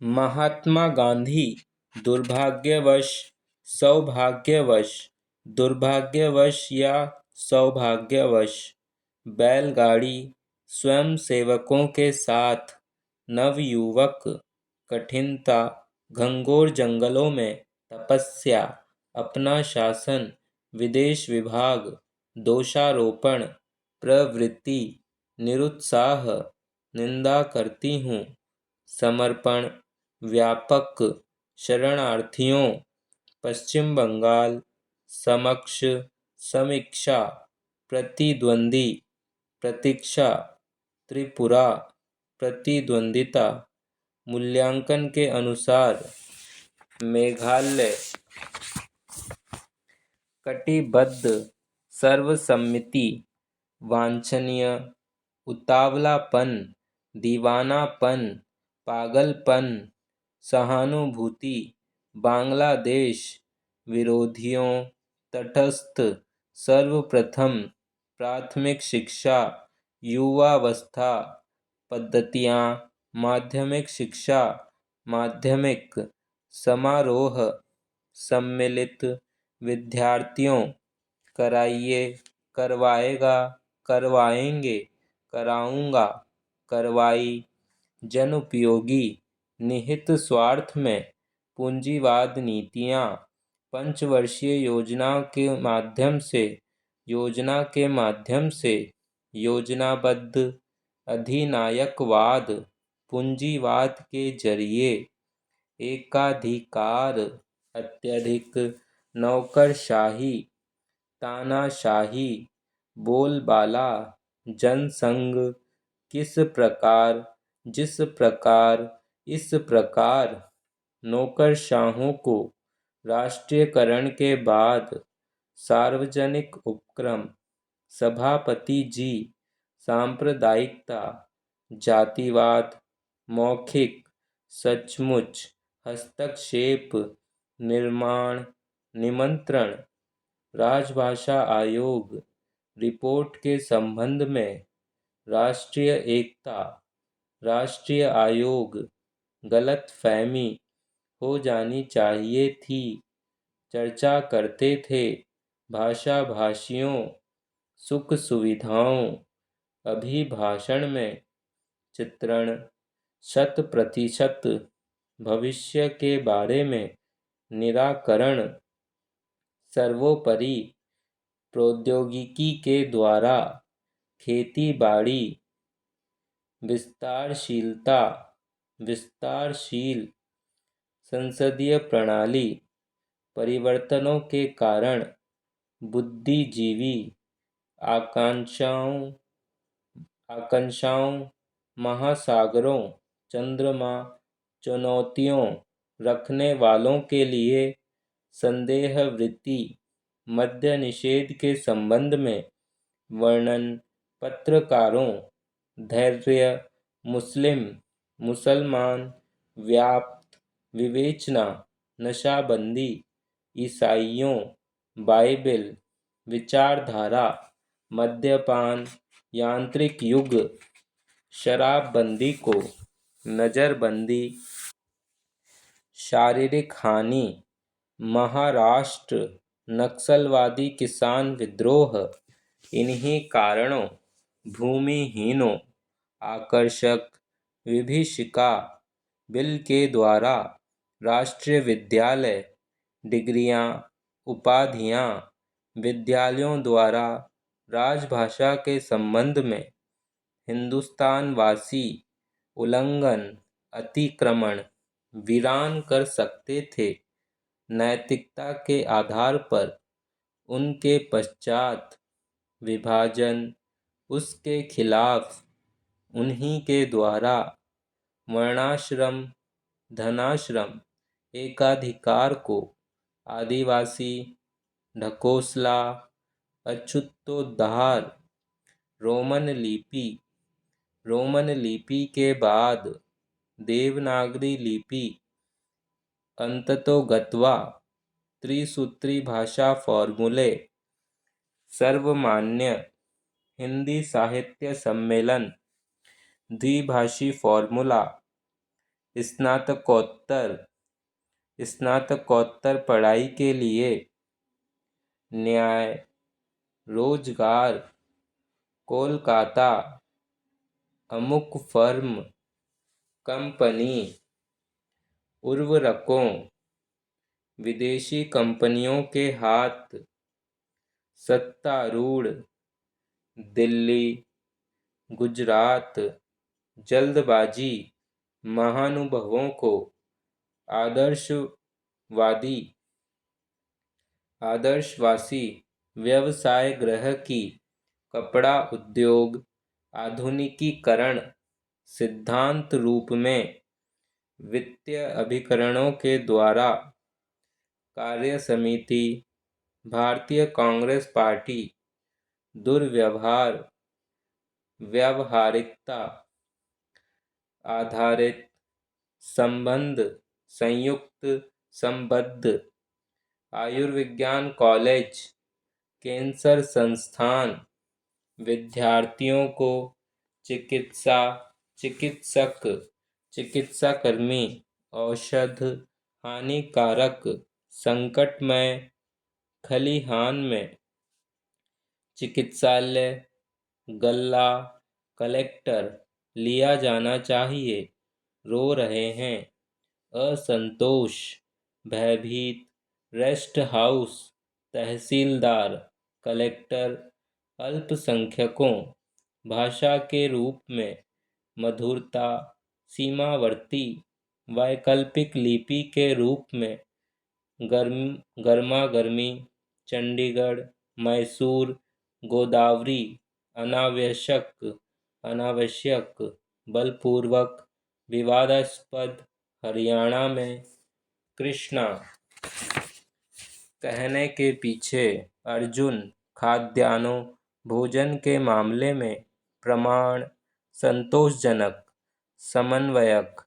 महात्मा गांधी दुर्भाग्यवश, सौभाग्यवश, दुर्भाग्यवश या सौभाग्यवश बैलगाड़ी स्वयंसेवकों के साथ नवयुवक कठिनता घंघोर जंगलों में तपस्या, अपना शासन, विदेश विभाग, दोषारोपण, प्रवृत्ति, निरुत्साह, निंदा करती हूँ, समर्पण, व्यापक, शरणार्थियों, पश्चिम बंगाल, समक्ष, समीक्षा, प्रतिद्वंदी, प्रतीक्षा, त्रिपुरा, प्रतिद्वंदिता, मूल्यांकन के अनुसार, मेघालय, कटिबद्ध, सर्वसम्मति, वांछनीय, उतावलापन, दीवानापन, पागलपन, सहानुभूति, बांग्लादेश, विरोधियों, तटस्थ, सर्वप्रथम, प्राथमिक शिक्षा, युवावस्था, पद्धतियाँ, माध्यमिक शिक्षा, माध्यमिक, समारोह, सम्मिलित, विद्यार्थियों, कराइए, करवाएगा, करवाएंगे, कराऊंगा, करवाई, जनउपयोगी, निहित स्वार्थ में, पूंजीवाद नीतियाँ, पंचवर्षीय योजना के माध्यम से, योजनाबद्ध, अधिनायकवाद, पूंजीवाद के जरिए, एकाधिकार, अत्यधिक, नौकरशाही, तानाशाही, बोलबाला, जनसंघ, किस प्रकार, जिस प्रकार, इस प्रकार, नौकरशाहों को राष्ट्रीयकरण के बाद, सार्वजनिक उपक्रम, सभापति जी, सांप्रदायिकता, जातिवाद, मौखिक, सचमुच, हस्तक्षेप, निर्माण, निमंत्रण, राजभाषा आयोग, रिपोर्ट के संबंध में, राष्ट्रीय एकता, राष्ट्रीय आयोग, गलतफहमी हो जानी चाहिए थी, चर्चा करते थे, भाषा भाषियों, सुख सुविधाओं, अभिभाषण में, चित्रण, 100% भविष्य के बारे में, निराकरण, सर्वोपरि, प्रौद्योगिकी के द्वारा, खेती बाड़ी, विस्तारशीलता, विस्तारशील, संसदीय प्रणाली, परिवर्तनों के कारण, बुद्धिजीवी, आकांक्षाओं, महासागरों, चंद्रमा, चुनौतियों, रखने वालों के लिए, संदेह वृत्ति, मद्य निषेध के संबंध में, वर्णन, पत्रकारों, धैर्य, मुस्लिम, मुसलमान, व्याप्त, विवेचना, नशाबंदी, ईसाइयों, बाइबिल, विचारधारा, मद्यपान, यांत्रिक युग, शराबबंदी को, नजरबंदी, शारीरिक हानि, महाराष्ट्र, नक्सलवादी किसान विद्रोह, इन्हीं कारणों, भूमिहीनों, आकर्षक, विभीषिका, बिल के द्वारा, राष्ट्रीय विद्यालय, डिग्रियां, उपाधियां, विद्यालयों द्वारा, राजभाषा के संबंध में, हिंदुस्तानवासी, उल्लंघन, अतिक्रमण, वीरान कर सकते थे, नैतिकता के आधार पर, उनके पश्चात, विभाजन, उसके खिलाफ, उन्हीं के द्वारा, वर्णाश्रम, धनाश्रम, एकाधिकार को, आदिवासी, ढकोसला, अछूतोद्धार, रोमन लिपि के बाद, देवनागरी लिपि, अंततोगत्वा, त्रिसूत्री भाषा फॉर्मूले, सर्वमान्य, हिंदी साहित्य सम्मेलन, द्विभाषी फॉर्मूला, स्नातकोत्तर स्नातकोत्तर पढ़ाई के लिए न्याय, रोजगार, कोलकाता, अमुक फर्म, कंपनी, उर्वरकों, विदेशी कंपनियों के हाथ, सत्तारूढ़, दिल्ली, गुजरात, जल्दबाजी, महानुभवों को आदर्शवासी, व्यवसाय गृह की, कपड़ा उद्योग, आधुनिकीकरण, सिद्धांत रूप में, वित्तीय अभिकरणों के द्वारा, कार्य समिति, भारतीय कांग्रेस पार्टी, दुर्व्यवहार, व्यावहारिकता आधारित, संबंध, संयुक्त, संबद्ध, आयुर्विज्ञान कॉलेज, कैंसर संस्थान, विद्यार्थियों को चिकित्सक, चिकित्साकर्मी, औषध, हानिकारक, संकटमय, खलिहान में, चिकित्सालय, गल्ला, कलेक्टर, लिया जाना चाहिए, रो रहे हैं, असंतोष, भयभीत, रेस्ट हाउस, तहसीलदार, कलेक्टर, अल्पसंख्यकों, भाषा के रूप में, मधुरता, सीमावर्ती, वैकल्पिक लिपि के रूप में, गर्मा गर्मी, चंडीगढ़, मैसूर, गोदावरी, अनावश्यक, बलपूर्वक, विवादास्पद, हरियाणा में, कृष्णा। कहने के पीछे अर्जुन, खाद्यान्नों, भोजन के मामले में, प्रमाण, संतोषजनक, समन्वयक,